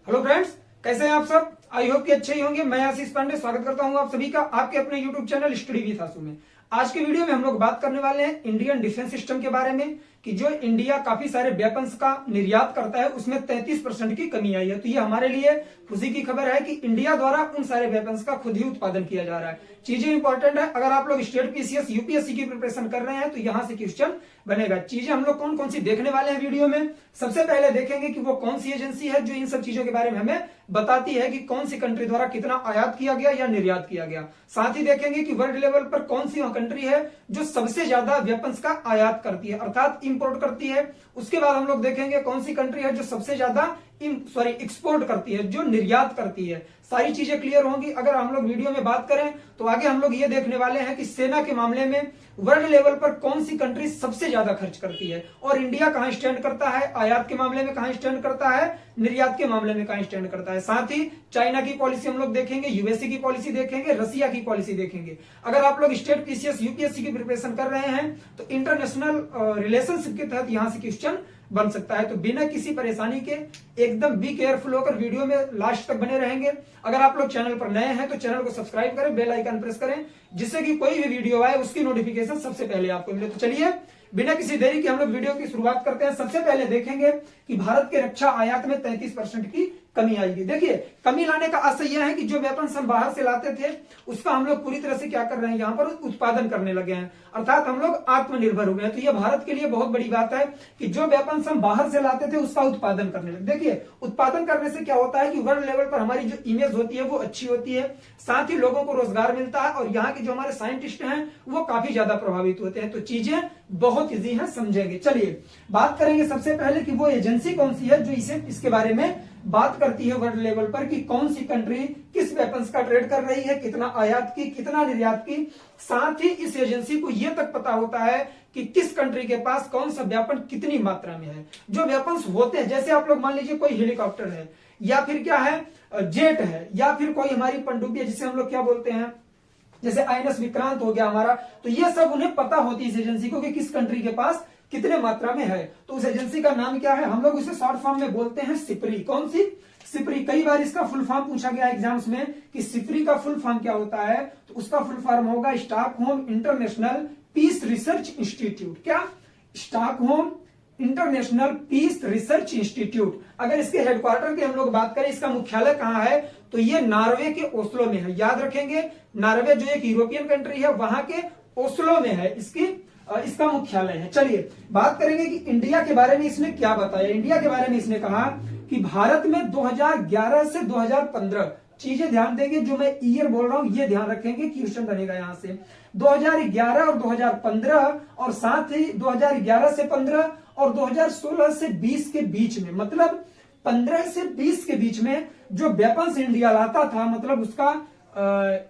Hello friends, कैसे हैं आप सब। आई होप कि अच्छे ही होंगे। मैं आशीष पांडे स्वागत करता हूं आप सभी का आपके अपने यूट्यूब चैनल स्टडी विद आशु में। आज के वीडियो में हम लोग बात करने वाले हैं इंडियन डिफेंस सिस्टम के बारे में कि जो इंडिया काफी सारे वेपन्स का निर्यात करता है उसमें 33% की कमी आई है। तो ये हमारे लिए खुशी की खबर है कि इंडिया द्वारा उन सारे वेपन्स का खुद ही उत्पादन किया जा रहा है। चीजें इंपॉर्टेंट है। अगर आप लोग स्टेट पीसीएस यूपीएससी की प्रिपरेशन कर रहे हैं तो यहां से क्वेश्चन बनेगा। चीजें हम लोग कौन कौन सी देखने वाले हैं वीडियो में। सबसे पहले देखेंगे कि वो कौन सी एजेंसी है जो इन सब चीजों के बारे में हमें बताती है कि कौन सी कंट्री द्वारा कितना आयात किया गया या निर्यात किया गया। साथ ही देखेंगे कि वर्ल्ड लेवल पर कौन सी कंट्री है जो सबसे ज्यादा वेपन्स का आयात करती है अर्थात इंपोर्ट करती है। उसके बाद हम लोग देखेंगे कौन सी कंट्री है जो सबसे ज्यादा एक्सपोर्ट करती है, जो निर्यात करती है। सारी चीजें क्लियर होंगी अगर हम लोग वीडियो में बात करें। तो आगे हम लोग ये देखने वाले हैं कि सेना के मामले में वर्ल्ड लेवल पर कौन सी कंट्री सबसे ज्यादा खर्च करती है और इंडिया कहां स्टैंड करता है, आयात के मामले में कहां स्टैंड करता है, निर्यात के मामले में कहां स्टैंड करता है। साथ ही चाइना की पॉलिसी हम लोग देखेंगे, यूएसए की पॉलिसी देखेंगे, रसिया की पॉलिसी देखेंगे। अगर आप लोग स्टेट पीसीएस यूपीएससी की प्रिपरेशन कर रहे हैं तो इंटरनेशनल रिलेशनशिप के तहत यहां से क्वेश्चन बन सकता है। तो बिना किसी परेशानी के एकदम बी केयरफुल होकर वीडियो में लास्ट तक बने रहेंगे। अगर आप लोग चैनल पर नए हैं तो चैनल को सब्सक्राइब करें, बेल आइकन प्रेस करें जिससे कि कोई भी वीडियो आए उसकी नोटिफिकेशन सबसे पहले आपको मिले। तो चलिए बिना किसी देरी के हम लोग वीडियो की शुरुआत करते हैं। सबसे पहले देखेंगे कि भारत के रक्षा आयात में 33% की कमी आएगी। देखिए, कमी लाने का आशय यह है कि जो वेपन्स हम बाहर से लाते थे उसका हम लोग पूरी तरह से क्या कर रहे हैं, यहाँ पर उत्पादन करने लगे हैं अर्थात हम लोग आत्मनिर्भर हो गए हैं। तो ये भारत के लिए बहुत बड़ी बात है कि जो वेपन्स हम बाहर से लाते थे उसका उत्पादन करने लगे। देखिए, उत्पादन करने से क्या होता है कि वर्ल्ड लेवल पर हमारी जो इमेज होती है वो अच्छी होती है, साथ ही लोगों को रोजगार मिलता है और यहाँ के जो हमारे साइंटिस्ट हैं वो काफी ज्यादा प्रभावित होते हैं। तो चीजें बहुत इजी है, समझेंगे। चलिए बात करेंगे सबसे पहले कि वो एजेंसी कौन सी है जो इसके बारे में बात करती है वर्ल्ड लेवल पर कि कौन सी कंट्री किस वेपन्स का ट्रेड कर रही है, कितना आयात की, कितना निर्यात की। साथ ही इस एजेंसी को यह तक पता होता है कि किस कंट्री के पास कौन सा वेपन कितनी मात्रा में है। जो वेपन्स होते हैं, जैसे आप लोग मान लीजिए कोई हेलीकॉप्टर है या फिर क्या है जेट है या फिर कोई हमारी पनडुब्बी है जिसे हम लोग क्या बोलते हैं, जैसे आईएनएस विक्रांत हो गया हमारा, तो ये सब उन्हें पता होती है इस एजेंसी को कि किस कंट्री के पास कितने मात्रा में है। तो उस एजेंसी का नाम क्या है, हम लोग उसे शॉर्ट फॉर्म में बोलते हैं सिपरी। कौन सी? सिपरी। कई बार इसका फुल फॉर्म पूछा गया एग्जाम्स में कि सिपरी का फुल फॉर्म क्या होता है, तो उसका फुल फॉर्म होगा Stockholm International Peace Research Institute. क्या? Stockholm International Peace Research Institute. अगर इसके हेडक्वार्टर की हम लोग बात करें, इसका मुख्यालय कहां है, तो ये नॉर्वे के ओस्लो में है। याद रखेंगे, नॉर्वे जो एक यूरोपियन कंट्री है वहां के ओस्लो में है इसका मुख्यालय है। चलिए बात करेंगे कि इंडिया के बारे में इसने क्या बताया। इंडिया के बारे में इसने कहा कि भारत में 2011 से 2015, चीजें ध्यान देंगे, जो मैं ईयर बोल रहा हूं ये ध्यान रखेंगे, क्वेश्चन बनेगा यहां से 2011 और 2015 और साथ ही 2011 से 15 और 2016 से 20 के बीच में, मतलब 15 से 20 के बीच में जो वेपन्स इंडिया लाता था, मतलब उसका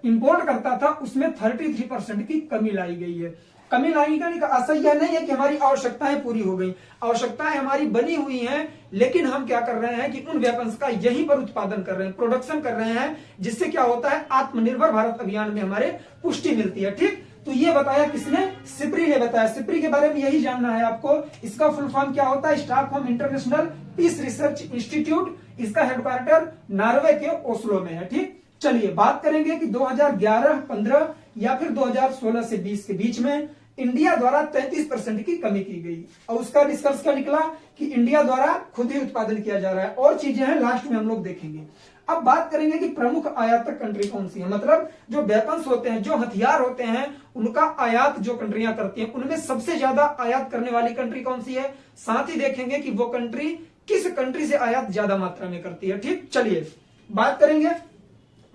इंपोर्ट करता था, उसमें 33% की कमी लाई गई है। कमी लाने का आशय यह नहीं है कि हमारी आवश्यकताएं पूरी हो गई, आवश्यकताएं हमारी बनी हुई हैं, लेकिन हम क्या कर रहे हैं कि उन वेपन्स का यहीं पर उत्पादन कर रहे हैं, प्रोडक्शन कर रहे हैं, जिससे क्या होता है आत्मनिर्भर भारत अभियान में हमारे पुष्टि मिलती है। ठीक, तो ये बताया किसने? सिपरी ने बताया। सिपरी के बारे में यही जानना है आपको। इसका फुल फॉर्म क्या होता है? Stockholm International Peace Research Institute. इसका हेडक्वार्टर नॉर्वे के ओस्लो में है। ठीक, चलिए बात करेंगे कि 2011-15 या फिर 2016 से 20 के बीच में इंडिया द्वारा 33% की कमी की गई और उसका निष्कर्ष क्या निकला कि इंडिया द्वारा खुद ही उत्पादन किया जा रहा है। और चीजें हैं लास्ट में हम लोग देखेंगे। अब बात करेंगे कि प्रमुख आयातक कंट्री कौन सी है, मतलब जो वेपन्स होते हैं, जो हथियार होते हैं, उनका आयात जो कंट्रियां करती हैं उनमें सबसे ज्यादा आयात करने वाली कंट्री कौन सी है। साथ ही देखेंगे कि वो कंट्री किस कंट्री से आयात ज्यादा मात्रा में करती है। ठीक, चलिए बात करेंगे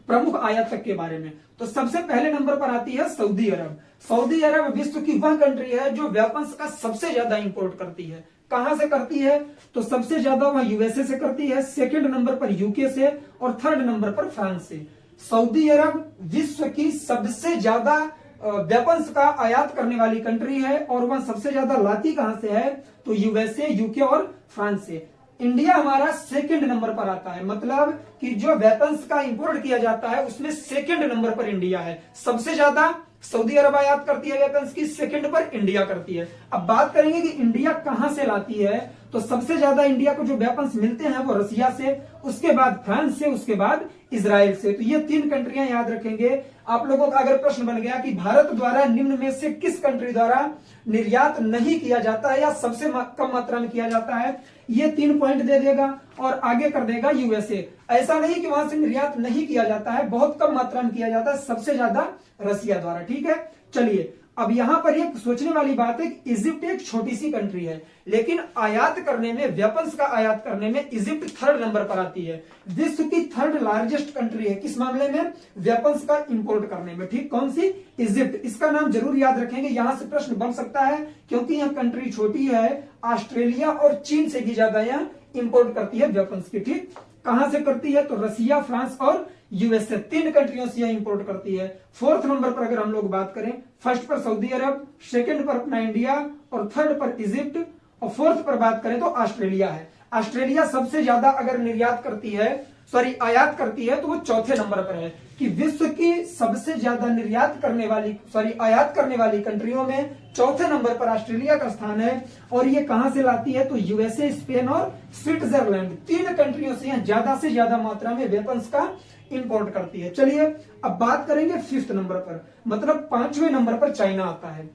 प्रमुख आयातक के बारे में। तो सबसे पहले नंबर पर आती है सऊदी अरब। सऊदी अरब विश्व की वह कंट्री है जो वेपन्स का सबसे ज्यादा इंपोर्ट करती है। कहां से करती है, तो सबसे ज्यादा वह यूएसए से करती है, सेकंड नंबर पर यूके से और थर्ड नंबर पर फ्रांस से। सऊदी अरब विश्व की सबसे ज्यादा वेपन्स का आयात करने वाली कंट्री है और वह सबसे ज्यादा लाती कहां से है, तो यूएसए, यूके और फ्रांस से। इंडिया हमारा सेकंड नंबर पर आता है, मतलब कि जो वेपन्स का इंपोर्ट किया जाता है उसमें सेकंड नंबर पर इंडिया है। सबसे ज्यादा सऊदी अरब आयात करती है वेपन्स की, सेकंड पर इंडिया करती है। अब बात करेंगे कि इंडिया कहां से लाती है, तो सबसे ज्यादा इंडिया को जो वेपन्स मिलते हैं वो रसिया से, उसके बाद फ्रांस से, उसके बाद इजराइल से। तो ये 3 कंट्रियां याद रखेंगे। आप लोगों का अगर प्रश्न बन गया कि भारत द्वारा निम्न में से किस कंट्री द्वारा निर्यात नहीं किया जाता है या सबसे कम मात्रा में किया जाता है, ये 3 पॉइंट दे देगा और आगे कर देगा यूएसए। ऐसा नहीं कि वहां से निर्यात नहीं किया जाता है, बहुत कम मात्रा में किया जाता है, सबसे ज्यादा रसिया द्वारा। ठीक है, चलिए अब यहां पर एक सोचने वाली बात है कि इजिप्ट एक छोटी सी कंट्री है, लेकिन आयात करने में, वेपन्स का आयात करने में इजिप्ट 3rd नंबर पर आती है। विश्व की 3rd लार्जेस्ट कंट्री है किस मामले में, वेपन्स का इंपोर्ट करने में। ठीक, कौन सी, इजिप्ट। इसका नाम जरूर याद रखेंगे, यहां से प्रश्न बन सकता है क्योंकि यह कंट्री छोटी है। ऑस्ट्रेलिया और चीन से भी ज्यादा यह इंपोर्ट करती है वेपन्स की। ठीक, कहां से करती है, तो रसिया, फ्रांस और यूएसए, 3 कंट्रियों से यह इंपोर्ट करती है। 4th नंबर पर अगर हम लोग बात करें, 1st पर सऊदी अरब, 2nd पर अपना इंडिया और 3rd पर इजिप्ट और 4th पर बात करें तो ऑस्ट्रेलिया है। ऑस्ट्रेलिया सबसे ज्यादा अगर निर्यात करती है, सॉरी आयात करती है, तो वो 4थे नंबर पर है कि विश्व की सबसे ज्यादा निर्यात करने वाली, सॉरी आयात करने वाली कंट्रियों में 4थे नंबर पर ऑस्ट्रेलिया का स्थान है। और ये कहां से लाती है, तो यूएसए, स्पेन और स्विट्जरलैंड, 3 कंट्रियों से ज्यादा मात्रा में वेपन्स का इंपोर्ट करती है। चलिए अब बात करेंगे 5th नंबर पर, मतलब 5वें नंबर पर चाइना आता है।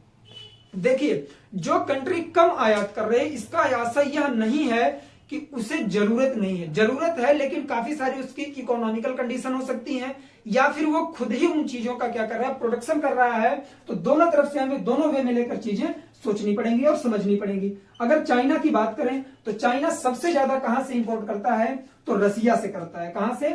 देखिए, जो कंट्री कम आयात कर रहे हैं, इसका ऐसा यह नहीं है कि उसे जरूरत नहीं है, जरूरत है, लेकिन काफी सारी उसकी इकोनॉमिकल कंडीशन हो सकती हैं, या फिर वो खुद ही उन चीजों का क्या कर रहा है, प्रोडक्शन कर रहा है। तो दोनों तरफ से हमें दोनों वे में लेकर चीजें सोचनी पड़ेंगी और समझनी पड़ेंगी। अगर चाइना की बात करें तो चाइना सबसे ज्यादा कहां से इंपोर्ट करता है, तो रसिया से करता है। कहां से,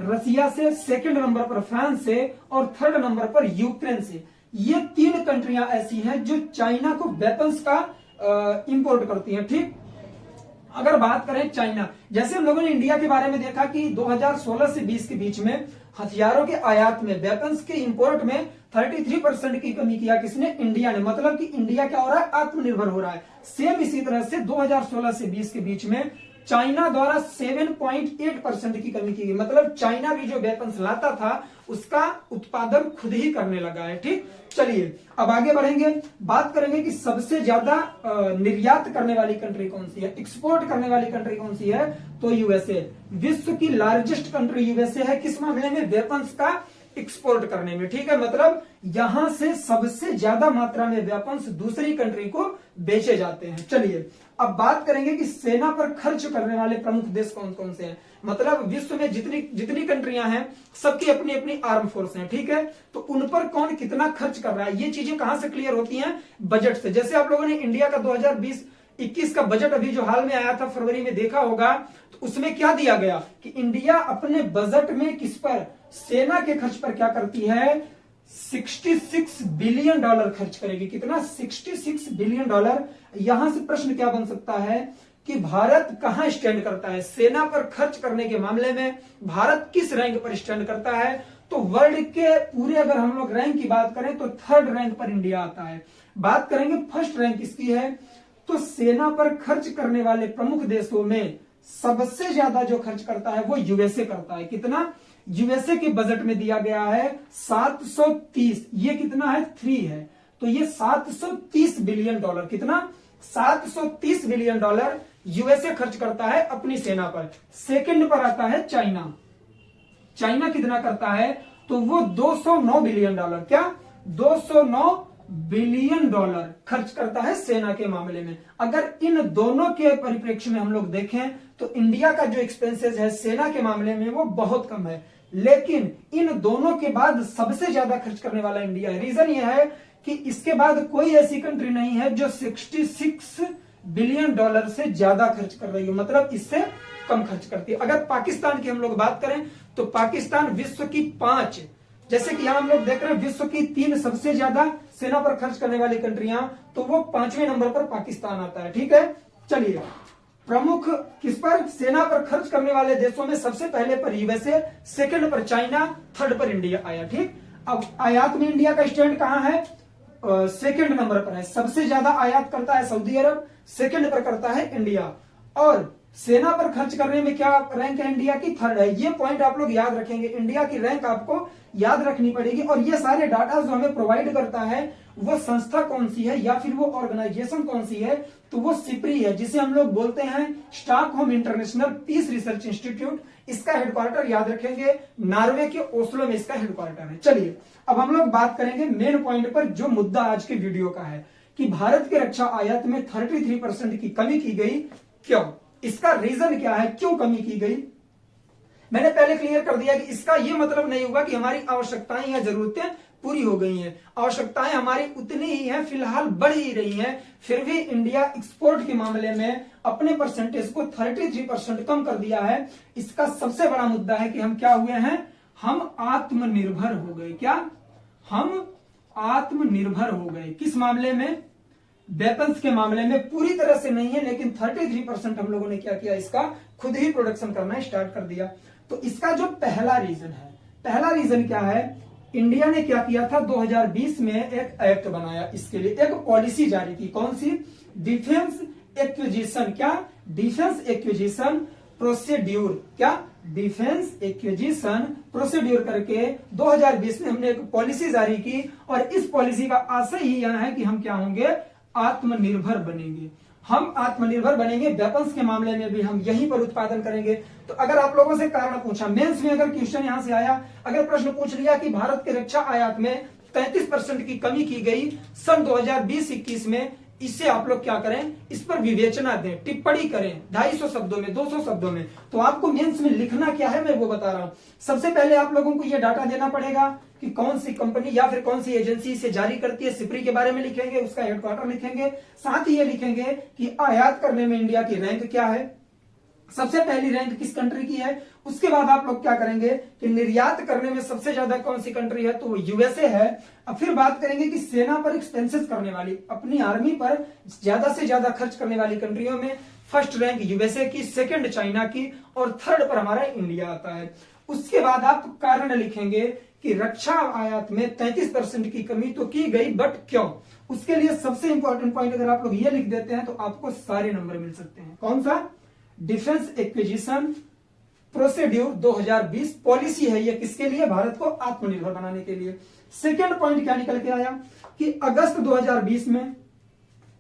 रसिया से, 2nd नंबर पर फ्रांस से और 3rd नंबर पर यूक्रेन से। ये 3 कंट्रियां ऐसी हैं जो चाइना को वेपन्स का इंपोर्ट करती हैं। ठीक, अगर बात करें चाइना, जैसे हम लोगों ने इंडिया के बारे में देखा कि 2016 से 20 के बीच में हथियारों के आयात में, वेपन्स के इंपोर्ट में 33% की कमी किया किसने, इंडिया ने। मतलब कि इंडिया क्या हो रहा है, आत्मनिर्भर हो रहा है। सेम इसी तरह से 2016 से 20 के बीच में चाइना द्वारा 7.8% की कमी की गई। मतलब चाइना भी जो वेपन्स लाता था उसका उत्पादन खुद ही करने लगा है। ठीक, चलिए अब आगे बढ़ेंगे, बात करेंगे कि सबसे ज्यादा निर्यात करने वाली कंट्री कौन सी है, एक्सपोर्ट करने वाली कंट्री कौन सी है, तो यूएसए। विश्व की लार्जेस्ट कंट्री यूएसए है किस मामले में, वेपन्स का एक्सपोर्ट करने में। ठीक है, मतलब यहां से सबसे ज्यादा मात्रा में वेपन्स दूसरी कंट्री को बेचे जाते हैं। चलिए अब बात करेंगे कि सेना पर खर्च करने वाले प्रमुख देश कौन कौन से हैं। मतलब विश्व में जितनी कंट्रियां हैं सबकी अपनी अपनी आर्म फोर्स हैं। ठीक है, तो उन पर कौन कितना खर्च कर रहा है, ये चीजें कहां से क्लियर होती हैं, बजट से। जैसे आप लोगों ने इंडिया का 2020-21 का बजट अभी जो हाल में आया था फरवरी में, देखा होगा, तो उसमें क्या दिया गया कि इंडिया अपने बजट में किस पर, सेना के खर्च पर क्या करती है, $66 बिलियन खर्च करेगी। कितना, $66 बिलियन। यहां से प्रश्न क्या बन सकता है कि भारत कहां स्टैंड करता है सेना पर खर्च करने के मामले में, भारत किस रैंक पर स्टैंड करता है। तो वर्ल्ड के पूरे अगर हम लोग रैंक की बात करें तो 3rd रैंक पर इंडिया आता है। बात करेंगे 1st रैंक इसकी है, तो सेना पर खर्च करने वाले प्रमुख देशों में सबसे ज्यादा जो खर्च करता है वो यूएसए करता है। कितना, यूएसए के बजट में दिया गया है 730, ये कितना है, 3 है, तो ये $730 बिलियन, कितना, $730 बिलियन यूएसए खर्च करता है अपनी सेना पर। 2nd पर आता है चाइना। चाइना कितना करता है, तो वो $209 बिलियन, क्या, $209 बिलियन खर्च करता है सेना के मामले में। अगर इन दोनों के परिप्रेक्ष्य में हम लोग देखें तो इंडिया का जो एक्सपेंसेस है सेना के मामले में वो बहुत कम है, लेकिन इन दोनों के बाद सबसे ज्यादा खर्च करने वाला इंडिया है। रीजन यह है कि इसके बाद कोई ऐसी कंट्री नहीं है जो $66 बिलियन से ज्यादा खर्च कर रही है, मतलब इससे कम खर्च करती है। अगर पाकिस्तान की हम लोग बात करें तो पाकिस्तान विश्व की 5, जैसे कि यहां हम लोग देख रहे हैं विश्व की 3 सबसे ज्यादा सेना पर खर्च करने वाली कंट्रियां, तो वो 5वें नंबर पर पाकिस्तान आता है। ठीक है, चलिए प्रमुख किस पर, सेना पर खर्च करने वाले देशों में सबसे पहले पर यूएसए, 2nd पर चाइना, 3rd पर इंडिया आया। ठीक, अब आयात में इंडिया का स्टैंड कहां है, 2nd नंबर पर है। सबसे ज्यादा आयात करता है सऊदी अरब, 2nd पर करता है इंडिया। और सेना पर खर्च करने में क्या रैंक है इंडिया की? थर्ड है। ये पॉइंट आप लोग याद रखेंगे, इंडिया की रैंक आपको याद रखनी पड़ेगी। और ये सारे डाटा जो हमें प्रोवाइड करता है वो संस्था कौन सी है या फिर वो ऑर्गेनाइजेशन कौन सी है? तो वो सिप्री है, जिसे हम लोग बोलते हैं Stockholm International Peace Research Institute. इसका हेडक्वार्टर याद रखेंगे नॉर्वे के ओस्लो में इसका हेडक्वार्टर है। चलिए अब हम लोग बात करेंगे मेन पॉइंट पर, जो मुद्दा आज के वीडियो का है कि भारत के रक्षा आयात में 33% की कमी की गई, क्यों? इसका रीजन क्या है, क्यों कमी की गई? मैंने पहले क्लियर कर दिया कि इसका यह मतलब नहीं होगा कि हमारी आवश्यकताएं या जरूरतें पूरी हो गई हैं। आवश्यकताएं हमारी उतनी ही हैं, फिलहाल बढ़ ही रही हैं, फिर भी इंडिया एक्सपोर्ट के मामले में अपने परसेंटेज को 33% कम कर दिया है। इसका सबसे बड़ा मुद्दा है कि हम क्या हुए हैं? हम आत्मनिर्भर हो गए। क्या? हम आत्मनिर्भर हो गए। किस मामले में? वेपन्स के मामले में। पूरी तरह से नहीं है, लेकिन 33% हम लोगों ने क्या किया? इसका खुद ही प्रोडक्शन करना स्टार्ट कर दिया। तो इसका जो पहला रीजन है, पहला रीजन क्या है? इंडिया ने क्या किया था? 2020 में एक एक्ट बनाया, इसके लिए एक पॉलिसी जारी की। कौन सी? Defence acquisition. क्या? Defence acquisition procedure. क्या? डिफेंस एक्विजिशन प्रोसीड्यूर करके 2020 में हमने एक पॉलिसी जारी की, और इस पॉलिसी का आशय ही यह है कि हम क्या होंगे? आत्मनिर्भर बनेंगे। हम आत्मनिर्भर बनेंगे, वेपन्स के मामले में भी हम यहीं पर उत्पादन करेंगे। तो अगर आप लोगों से कारण पूछा, मेंस में अगर क्वेश्चन यहां से आया, अगर प्रश्न पूछ लिया कि भारत के रक्षा आयात में 33% की कमी की गई सन 2020-21 में, इससे आप लोग क्या करें? इस पर विवेचना दें, टिप्पणी करें 250 शब्दों में, 200 शब्दों में। तो आपको मेंस में लिखना क्या है मैं वो बता रहा हूं। सबसे पहले आप लोगों को यह डाटा देना पड़ेगा कि कौन सी कंपनी या फिर कौन सी एजेंसी इसे जारी करती है। सिप्री के बारे में लिखेंगे, उसका हेडक्वार्टर लिखेंगे, साथ ही ये लिखेंगे कि आयात करने में इंडिया की रैंक क्या है, सबसे पहली रैंक किस कंट्री की है। उसके बाद आप लोग क्या करेंगे कि निर्यात करने में सबसे ज्यादा कौन सी कंट्री है, तो वो यूएसए है। अब फिर बात करेंगे कि सेना पर एक्सपेंसेस करने वाली, अपनी आर्मी पर ज्यादा से ज्यादा खर्च करने वाली कंट्रियों में फर्स्ट रैंक यूएसए की, सेकंड चाइना की, और थर्ड पर हमारा इंडिया आता है। उसके बाद आप कारण लिखेंगे कि रक्षा आयात में 33% की कमी तो की गई, बट क्यों? उसके लिए सबसे इंपॉर्टेंट पॉइंट अगर आप लोग ये लिख देते हैं तो आपको सारे नंबर मिल सकते हैं। कौन सा? डिफेंस एक्विजिशन प्रोसीड्यूर 2020 पॉलिसी है ये, किसके लिए? भारत को आत्मनिर्भर बनाने के लिए। सेकेंड पॉइंट क्या निकल के आया कि अगस्त 2020 में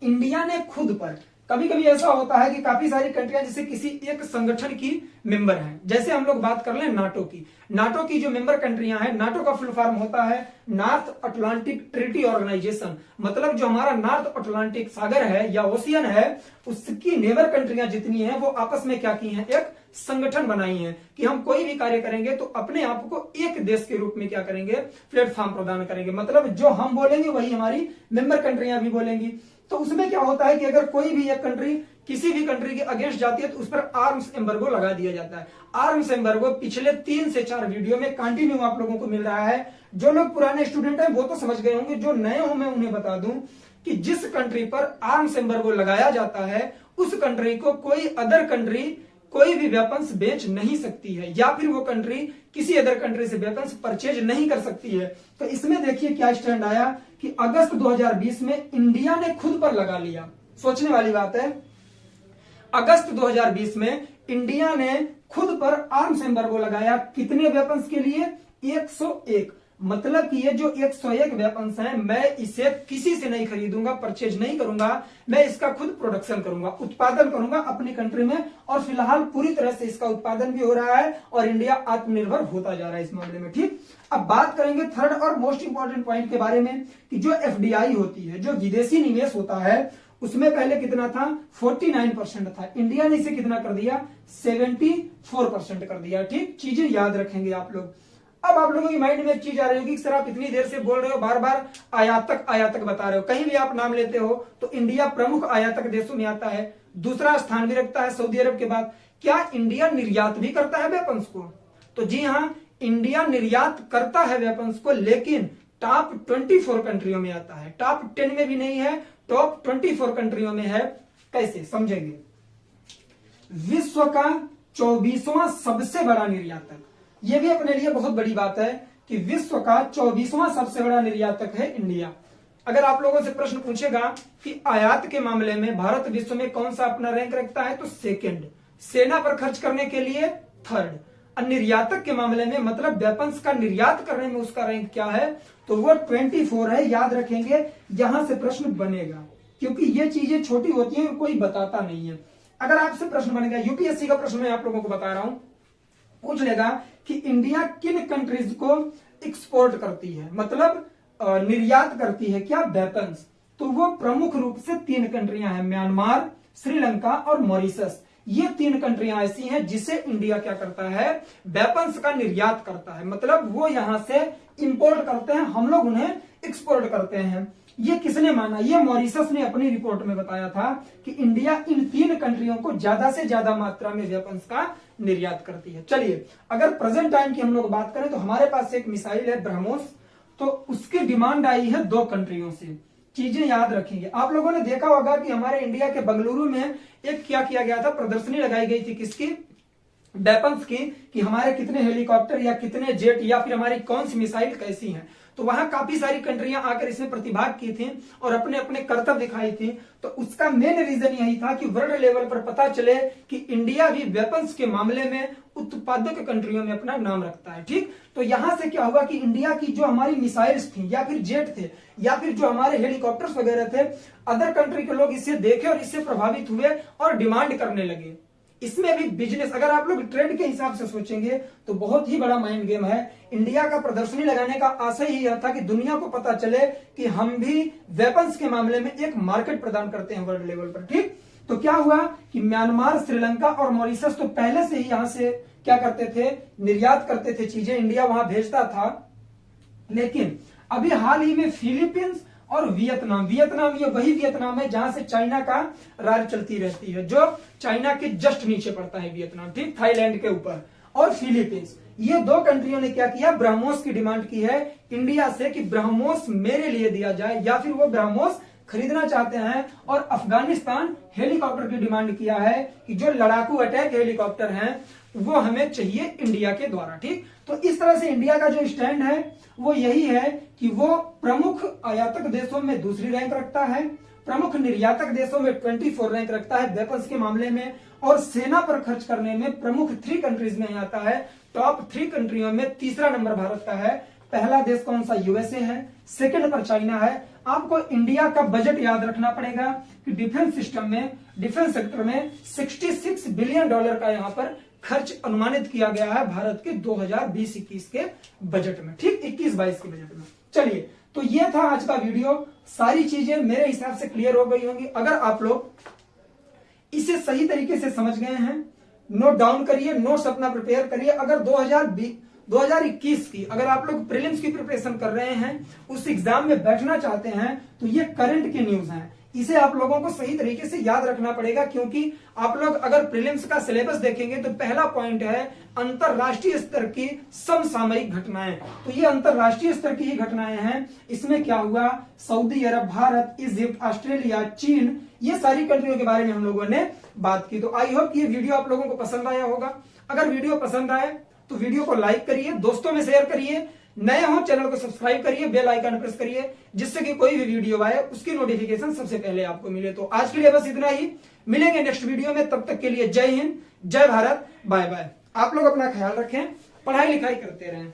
इंडिया ने खुद पर, कभी कभी ऐसा होता है कि काफी सारी कंट्रियां जैसे किसी एक संगठन की मेंबर हैं, जैसे हम लोग बात कर लें नाटो की। नाटो की जो मेंबर कंट्रियां हैं, नाटो का फुल फॉर्म होता है नॉर्थ अटलांटिक ट्रीटी ऑर्गेनाइजेशन। मतलब जो हमारा नॉर्थ अटलांटिक सागर है या ओशियन है, उसकी नेबर कंट्रियां जितनी हैं वो आपस में क्या की हैं? एक संगठन बनाई है कि हम कोई भी कार्य करेंगे तो अपने आप को एक देश के रूप में क्या करेंगे? प्लेटफॉर्म प्रदान करेंगे। मतलब जो हम बोलेंगे वही हमारी मेंबर कंट्रियां भी बोलेंगी। तो उसमें क्या होता है कि अगर कोई भी एक कंट्री किसी भी कंट्री के अगेंस्ट जाती है तो उस पर आर्म्स एम्बर्गो लगा दिया जाता है। आर्म्स एम्बर्गो पिछले 3 से 4 वीडियो में कंटिन्यू आप लोगों को मिल रहा है। जो लोग पुराने स्टूडेंट हैं वो तो समझ गए होंगे, जो नए हो मैं उन्हें बता दूं कि जिस कंट्री पर आर्म्स एम्बर्गो लगाया जाता है उस कंट्री को कोई अदर कंट्री कोई भी वेपन्स बेच नहीं सकती है, या फिर वो कंट्री किसी अदर कंट्री से वेपन्स परचेज नहीं कर सकती है। तो इसमें देखिए क्या स्टैंड आया कि अगस्त 2020 में इंडिया ने खुद पर लगा लिया। सोचने वाली बात है, अगस्त 2020 में इंडिया ने खुद पर आर्म्स एम्बर्गो लगाया। कितने वेपन्स के लिए? 101। मतलब कि ये जो 101 वेपन्स हैं, मैं इसे किसी से नहीं खरीदूंगा, परचेज नहीं करूंगा, मैं इसका खुद प्रोडक्शन करूंगा, उत्पादन करूंगा अपनी कंट्री में। और फिलहाल पूरी तरह से इसका उत्पादन भी हो रहा है और इंडिया आत्मनिर्भर होता जा रहा है इस मामले में। ठीक, अब बात करेंगे थर्ड और मोस्ट इंपॉर्टेंट पॉइंट के बारे में कि जो एफडीआई होती है, जो विदेशी निवेश होता है, उसमें पहले कितना था? 49% था। इंडिया ने इसे कितना कर दिया? 74% कर दिया। ठीक, चीजें याद रखेंगे आप लोग। अब आप लोगों की माइंड में एक चीज आ रही होगी कि सर आप इतनी देर से बोल रहे हो, बार बार आयातक बता रहे हो, कहीं भी आप नाम लेते हो तो इंडिया प्रमुख आयातक देशों में आता है, दूसरा स्थान भी रखता है सऊदी अरब के बाद। क्या इंडिया निर्यात भी करता है वेपन्स को? तो जी हां, इंडिया निर्यात करता है वेपन्स को, लेकिन टॉप 24 कंट्रियों में आता है, टॉप 10 में भी नहीं है, टॉप 24 कंट्रियों में है। कैसे समझेंगे? विश्व का 24वां सबसे बड़ा निर्यातक, यह भी अपने लिए बहुत बड़ी बात है कि विश्व का 24वां सबसे बड़ा निर्यातक है इंडिया। अगर आप लोगों से प्रश्न पूछेगा कि आयात के मामले में भारत विश्व में कौन सा अपना रैंक रखता है, तो सेना पर खर्च करने के लिए थर्ड, और निर्यातक के मामले में मतलब वेपन्स का निर्यात करने में उसका रैंक क्या है, तो वो 24 है। याद रखेंगे, यहां से प्रश्न बनेगा, क्योंकि ये चीजें छोटी होती हैं और कोई बताता नहीं है। अगर आपसे प्रश्न बनेगा, यूपीएससी का प्रश्न मैं आप लोगों को बता रहा हूं, पूछ लेगा कि इंडिया किन कंट्रीज को एक्सपोर्ट करती है, मतलब निर्यात करती है क्या, वेपन्स, तो वो प्रमुख रूप से 3 कंट्रियां हैं, म्यांमार, श्रीलंका और मॉरिशस। ये 3 कंट्रियां ऐसी हैं जिसे इंडिया क्या करता है, वेपन्स का निर्यात करता है, मतलब वो यहां से इंपोर्ट करते हैं, हम लोग उन्हें एक्सपोर्ट करते हैं। ये किसने माना, ये मॉरिशस ने अपनी रिपोर्ट में बताया था कि इंडिया इन 3 कंट्रियों को ज्यादा से ज्यादा मात्रा में वेपन्स का निर्यात करती है। चलिए, अगर प्रेजेंट टाइम की हम लोग बात करें तो हमारे पास एक मिसाइल है ब्रह्मोस, तो उसकी डिमांड आई है 2 कंट्रियों से। चीजें याद रखेंगे, आप लोगों ने देखा होगा कि हमारे इंडिया के बेंगलुरु में एक क्या किया गया था, प्रदर्शनी लगाई गई थी, किसकी, वेपन्स की, कि हमारे कितने हेलीकॉप्टर या कितने जेट या फिर हमारी कौन सी मिसाइल कैसी हैं। तो वहां काफी सारी कंट्रियां आकर इसमें प्रतिभाग की थी और अपने अपने करतब दिखाई थी। तो उसका मेन रीजन यही था कि वर्ल्ड लेवल पर पता चले कि इंडिया भी वेपन्स के मामले में उत्पादक कंट्रियों में अपना नाम रखता है। ठीक, तो यहां से क्या हुआ कि इंडिया की जो हमारी मिसाइल्स थी या फिर जेट थे या फिर जो हमारे हेलीकॉप्टर्स वगैरह थे, अदर कंट्री के लोग इसे देखे और इससे प्रभावित हुए और डिमांड करने लगे। इसमें भी बिजनेस, अगर आप लोग ट्रेंड के हिसाब से सोचेंगे तो बहुत ही बड़ा माइंड गेम है। इंडिया का प्रदर्शनी लगाने का आशय ही यह था कि दुनिया को पता चले कि हम भी वेपन्स के मामले में एक मार्केट प्रदान करते हैं वर्ल्ड लेवल पर। ठीक, तो क्या हुआ कि म्यांमार, श्रीलंका और मॉरिशस तो पहले से ही यहां से क्या करते थे, निर्यात करते थे चीजें, इंडिया वहां भेजता था। लेकिन अभी हाल ही में फिलीपींस और वियतनाम, ये वही वियतनाम है जहां से चाइना का राज चलती रहती है, जो चाइना के जस्ट नीचे पड़ता है वियतनाम, ठीक, थाईलैंड के ऊपर, और फिलीपींस, ये 2 कंट्रियों ने क्या किया, ब्रह्मोस की डिमांड की है इंडिया से कि ब्रह्मोस मेरे लिए दिया जाए, या फिर वो ब्रह्मोस खरीदना चाहते हैं। और अफगानिस्तान हेलीकॉप्टर की डिमांड किया है कि जो लड़ाकू अटैक हेलीकॉप्टर हैं वो हमें चाहिए इंडिया के द्वारा। ठीक, तो इस तरह से इंडिया का जो स्टैंड है वो यही है कि वो प्रमुख आयातक देशों में दूसरी रैंक रखता है, प्रमुख निर्यातक देशों में 24 रैंक रखता है वेपन्स के मामले में, और सेना पर खर्च करने में प्रमुख 3 कंट्रीज में आता है। टॉप 3 कंट्रियों में तीसरा नंबर भारत का है। पहला देश कौन सा, यूएसए है, सेकंड पर चाइना है। आपको इंडिया का बजट याद रखना पड़ेगा कि डिफेंस सिस्टम में, डिफेंस सेक्टर में $66 बिलियन का यहां पर खर्च अनुमानित किया गया है भारत के 2020-21 के बजट में, ठीक, 21-22 के बजट में। चलिए, तो ये था आज का वीडियो। सारी चीजें मेरे हिसाब से क्लियर हो गई होंगी। अगर आप लोग इसे सही तरीके से समझ गए हैं, नोट डाउन करिए, नोट्स अपना प्रिपेयर करिए। अगर 2021 की अगर आप लोग प्रीलिम्स की प्रिपरेशन कर रहे हैं, उस एग्जाम में बैठना चाहते हैं, तो ये करंट की न्यूज है, इसे आप लोगों को सही तरीके से याद रखना पड़ेगा। क्योंकि आप लोग अगर प्रीलिम्स का सिलेबस देखेंगे तो पहला पॉइंट है अंतरराष्ट्रीय स्तर की समसामयिक घटनाएं। तो ये अंतरराष्ट्रीय स्तर की ही घटनाएं हैं। इसमें क्या हुआ, सऊदी अरब, भारत, इजिप्ट, ऑस्ट्रेलिया, चीन, ये सारी कंट्रियों के बारे में हम लोगों ने बात की। तो आई होप ये वीडियो आप लोगों को पसंद आया होगा। अगर वीडियो पसंद आए तो वीडियो को लाइक करिए, दोस्तों में शेयर करिए, नए हो चैनल को सब्सक्राइब करिए, बेल आइकन प्रेस करिए, जिससे कि कोई भी वीडियो आए उसकी नोटिफिकेशन सबसे पहले आपको मिले। तो आज के लिए बस इतना ही, मिलेंगे नेक्स्ट वीडियो में, तब तक के लिए जय हिंद, जय भारत, बाय बाय। आप लोग अपना ख्याल रखें, पढ़ाई लिखाई करते रहें।